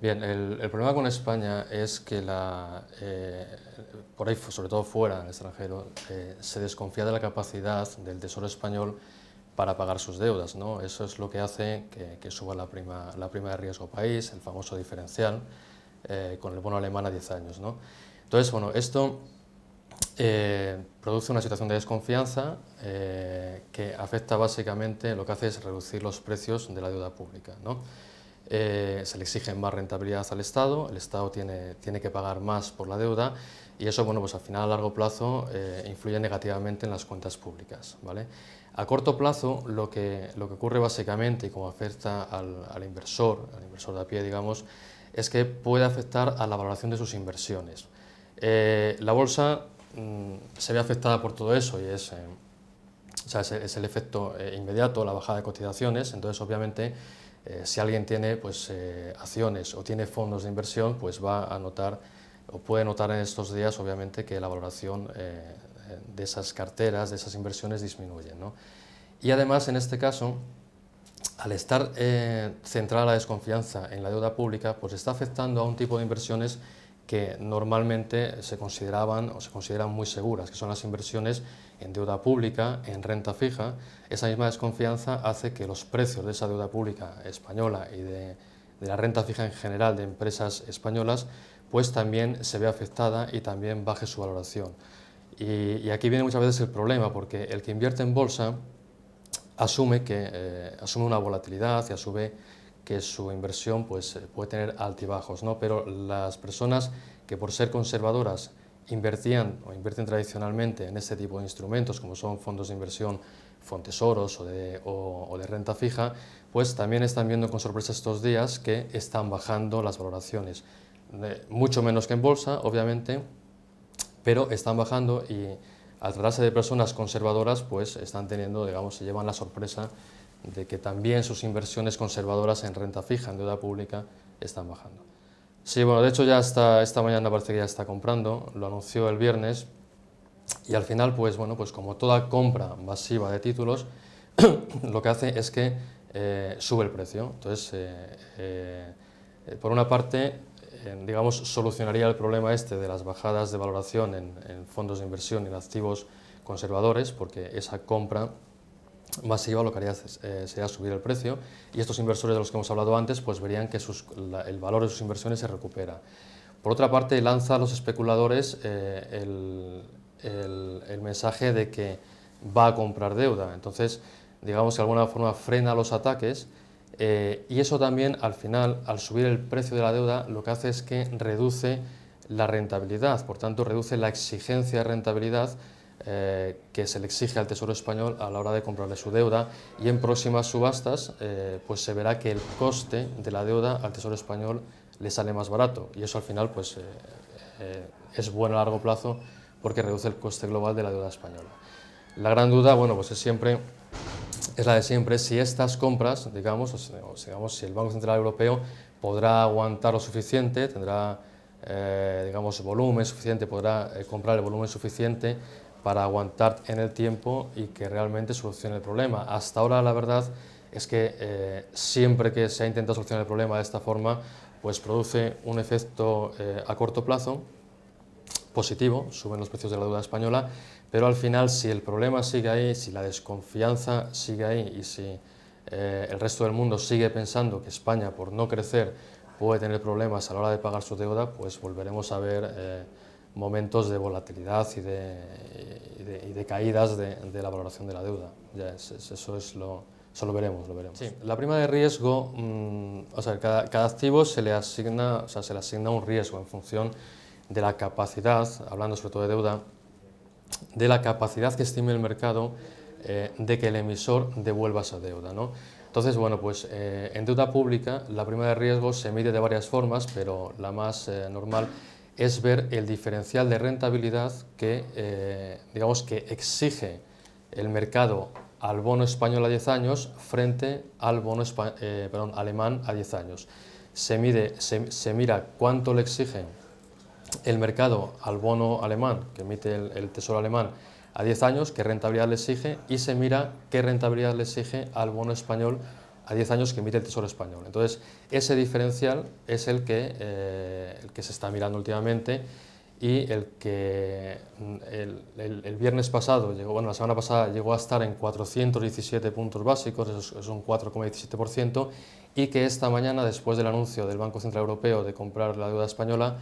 Bien, el problema con España es que por ahí, sobre todo fuera, en el extranjero, se desconfía de la capacidad del Tesoro español para pagar sus deudas, ¿no? Eso es lo que hace que suba la prima de riesgo país, el famoso diferencial, con el bono alemán a 10 años, ¿no? Entonces, bueno, esto produce una situación de desconfianza que afecta básicamente, lo que hace es reducir los precios de la deuda pública, ¿no? Se le exige más rentabilidad al Estado, el Estado tiene que pagar más por la deuda y eso, bueno, pues al final a largo plazo influye negativamente en las cuentas públicas, ¿vale? A corto plazo lo que ocurre básicamente y como afecta al inversor de a pie, digamos, es que puede afectar a la valoración de sus inversiones. La bolsa se ve afectada por todo eso y es el efecto inmediato, la bajada de cotizaciones. Entonces obviamente si alguien tiene acciones o tiene fondos de inversión, pues va a notar o puede notar en estos días obviamente que la valoración de esas carteras, de esas inversiones disminuye, ¿no? Y además en este caso, al estar centrada la desconfianza en la deuda pública, pues está afectando a un tipo de inversiones que normalmente se consideraban o se consideran muy seguras, que son las inversiones en deuda pública, en renta fija. Esa misma desconfianza hace que los precios de esa deuda pública española y de la renta fija en general de empresas españolas, pues también se ve afectada y también baje su valoración. Y aquí viene muchas veces el problema, porque el que invierte en bolsa asume una volatilidad y asume que su inversión puede tener altibajos, ¿no? Pero las personas que por ser conservadoras invertían o invierten tradicionalmente en este tipo de instrumentos, como son fondos de inversión, Fontesoros o de renta fija, pues también están viendo con sorpresa estos días que están bajando las valoraciones. Mucho menos que en bolsa, obviamente, pero están bajando y al tratarse de personas conservadoras, pues están teniendo, digamos, se llevan la sorpresa de que también sus inversiones conservadoras en renta fija, en deuda pública, están bajando. Sí, bueno, de hecho ya esta mañana parece que ya está comprando, lo anunció el viernes, y al final, pues bueno, pues como toda compra masiva de títulos, lo que hace es que sube el precio. Entonces, por una parte, digamos, solucionaría el problema este de las bajadas de valoración en fondos de inversión y en activos conservadores, porque esa compra masiva lo que haría sería subir el precio y estos inversores de los que hemos hablado antes pues verían que el valor de sus inversiones se recupera. Por otra parte, lanza a los especuladores el mensaje de que va a comprar deuda. Entonces, digamos que de alguna forma frena los ataques y eso también al final, al subir el precio de la deuda, lo que hace es que reduce la rentabilidad, por tanto reduce la exigencia de rentabilidad que se le exige al Tesoro español a la hora de comprarle su deuda y en próximas subastas pues se verá que el coste de la deuda al Tesoro español le sale más barato y eso al final pues es bueno a largo plazo porque reduce el coste global de la deuda española. La gran duda, bueno, pues es la de siempre, si estas compras, digamos, si el Banco Central Europeo podrá aguantar lo suficiente, tendrá digamos, volumen suficiente, podrá comprar el volumen suficiente para aguantar en el tiempo y que realmente solucione el problema. Hasta ahora la verdad es que siempre que se ha intentado solucionar el problema de esta forma, pues produce un efecto a corto plazo positivo, suben los precios de la deuda española, pero al final si el problema sigue ahí, si la desconfianza sigue ahí y si el resto del mundo sigue pensando que España por no crecer puede tener problemas a la hora de pagar su deuda, pues volveremos a ver momentos de volatilidad y de caídas de la valoración de la deuda. Eso lo veremos. Sí, la prima de riesgo, cada activo se le asigna un riesgo en función de la capacidad, hablando sobre todo de deuda, de la capacidad que estime el mercado de que el emisor devuelva esa deuda, ¿no? Entonces, bueno, pues en deuda pública la prima de riesgo se mide de varias formas, pero la más normal es ver el diferencial de rentabilidad que, digamos, que exige el mercado al bono español a 10 años frente al bono alemán a 10 años. Se mira cuánto le exige el mercado al bono alemán, que emite el Tesoro alemán, a 10 años, qué rentabilidad le exige, y se mira qué rentabilidad le exige al bono español a 10 años que emite el Tesoro Español. Entonces, ese diferencial es el que se está mirando últimamente y el que el viernes pasado, la semana pasada llegó a estar en 417 puntos básicos, eso es un 4,17%, y que esta mañana, después del anuncio del Banco Central Europeo de comprar la deuda española,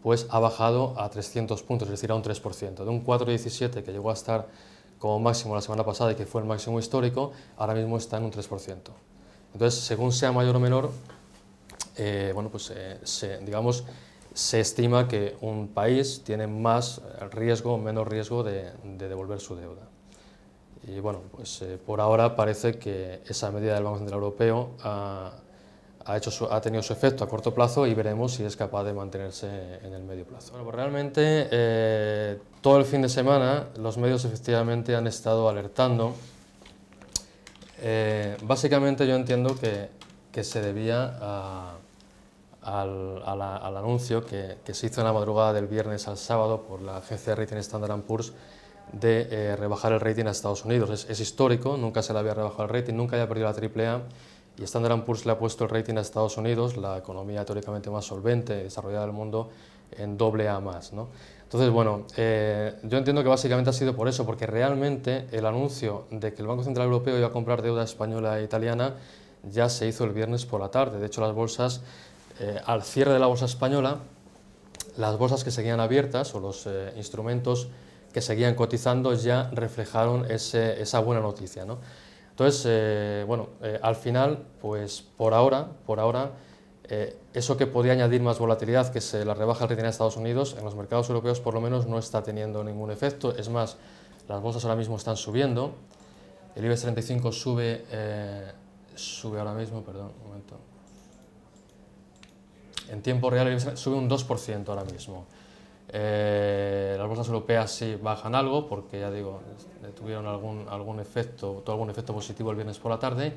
pues ha bajado a 300 puntos, es decir, a un 3%, de un 4,17 que llegó a estar como máximo la semana pasada y que fue el máximo histórico, ahora mismo está en un 3%. Entonces, según sea mayor o menor, digamos, se estima que un país tiene más riesgo o menos riesgo de devolver su deuda. Y bueno, pues por ahora parece que esa medida del Banco Central Europeo ha tenido su efecto a corto plazo y veremos si es capaz de mantenerse en el medio plazo. Bueno, pues realmente todo el fin de semana los medios efectivamente han estado alertando. Básicamente yo entiendo que se debía al anuncio que se hizo en la madrugada del viernes al sábado por la agencia de rating Standard & Poor's de rebajar el rating a Estados Unidos. Es histórico, nunca se le había rebajado el rating, nunca había perdido la AAA, y Standard & Poor's le ha puesto el rating a Estados Unidos, la economía teóricamente más solvente y desarrollada del mundo, en AA+, ¿no? Entonces, bueno, yo entiendo que básicamente ha sido por eso, porque realmente el anuncio de que el Banco Central Europeo iba a comprar deuda española e italiana ya se hizo el viernes por la tarde. De hecho, las bolsas, al cierre de la bolsa española, las bolsas que seguían abiertas o los instrumentos que seguían cotizando ya reflejaron esa buena noticia, ¿no? Entonces, al final, pues por ahora, eso que podía añadir más volatilidad, que se la rebaja el rating de Estados Unidos, en los mercados europeos por lo menos no está teniendo ningún efecto. Es más, las bolsas ahora mismo están subiendo. El IBEX 35 sube ahora mismo, perdón, un momento. En tiempo real el IBEX sube un 2% ahora mismo. Las bolsas europeas sí bajan algo porque, ya digo, tuvieron algún efecto positivo el viernes por la tarde,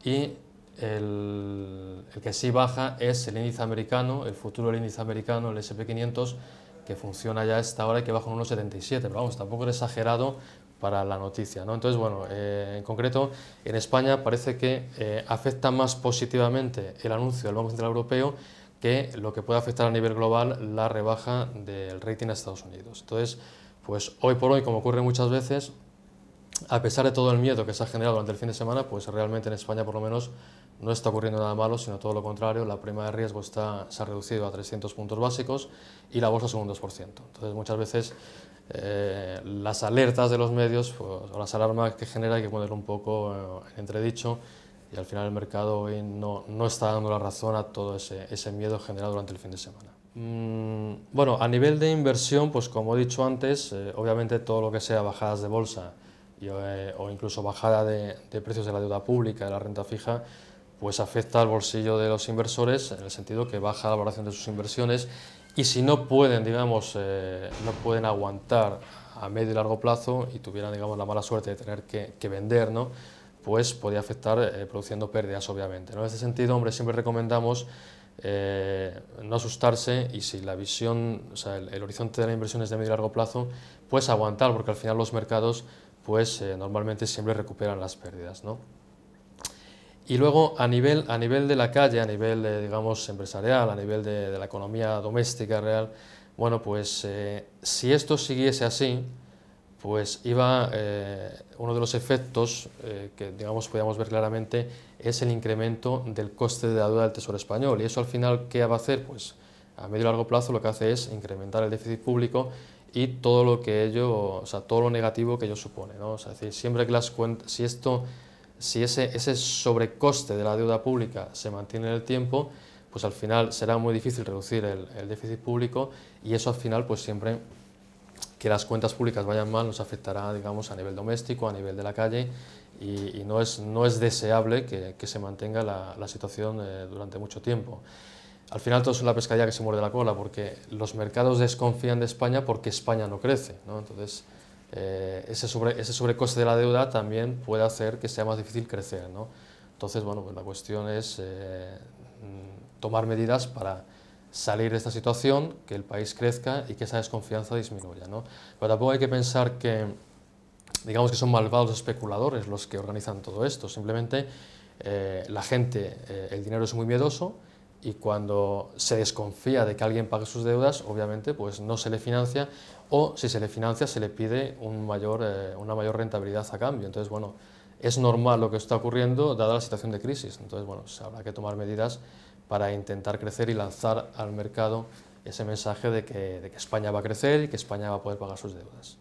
y el que sí baja es el índice americano, el futuro del índice americano, el S&P 500, que funciona ya a esta hora y que baja un 1,77, pero vamos, tampoco es exagerado para la noticia, ¿no? Entonces, bueno, en concreto, en España parece que afecta más positivamente el anuncio del Banco Central Europeo que lo que puede afectar a nivel global la rebaja del rating a Estados Unidos. Entonces, pues hoy por hoy, como ocurre muchas veces, a pesar de todo el miedo que se ha generado durante el fin de semana, pues realmente en España por lo menos no está ocurriendo nada malo, sino todo lo contrario. La prima de riesgo se ha reducido a 300 puntos básicos y la bolsa sube un 2%. Entonces, muchas veces las alertas de los medios, pues, o las alarmas que genera, hay que ponerlo un poco en entredicho, y al final el mercado hoy no está dando la razón a todo ese miedo generado durante el fin de semana. Bueno, a nivel de inversión, pues como he dicho antes, obviamente todo lo que sea bajadas de bolsa o incluso bajada de precios de la deuda pública, de la renta fija, pues afecta al bolsillo de los inversores, en el sentido que baja la valoración de sus inversiones, y si no pueden, digamos, no pueden aguantar a medio y largo plazo y tuvieran, digamos, la mala suerte de tener que vender, ¿no?, pues podría afectar produciendo pérdidas, obviamente, ¿no? En ese sentido, hombre, siempre recomendamos no asustarse, y si la visión, o sea, el horizonte de la inversión es de medio y largo plazo, pues aguantar, porque al final los mercados pues normalmente siempre recuperan las pérdidas, ¿no? Y luego a nivel de la calle, a nivel digamos empresarial, a nivel de la economía doméstica real, bueno, pues si esto siguiese así, pues uno de los efectos que, digamos, podíamos ver claramente es el incremento del coste de la deuda del Tesoro Español, y eso al final, ¿qué va a hacer? Pues a medio y largo plazo lo que hace es incrementar el déficit público y todo lo que ello, o sea, todo lo negativo que ello supone, ¿no? O sea, es decir, siempre que las cuentas, si ese sobrecoste de la deuda pública se mantiene en el tiempo, pues al final será muy difícil reducir el déficit público, y eso al final, pues siempre que las cuentas públicas vayan mal nos afectará, digamos, a nivel doméstico, a nivel de la calle, y no es deseable que se mantenga la situación durante mucho tiempo. Al final todo es una pescadilla que se muerde la cola, porque los mercados desconfían de España porque España no crece, ¿no? Entonces, ese sobrecoste de la deuda también puede hacer que sea más difícil crecer, ¿no? Entonces, bueno, pues la cuestión es tomar medidas para salir de esta situación, que el país crezca y que esa desconfianza disminuya, ¿no? Pero tampoco hay que pensar que, digamos, que son malvados especuladores los que organizan todo esto. Simplemente la gente, el dinero es muy miedoso, y cuando se desconfía de que alguien pague sus deudas, obviamente pues no se le financia, o si se le financia se le pide una mayor rentabilidad a cambio. Entonces, bueno, es normal lo que está ocurriendo dada la situación de crisis. Entonces, bueno, habrá que tomar medidas para intentar crecer y lanzar al mercado ese mensaje de que España va a crecer y que España va a poder pagar sus deudas.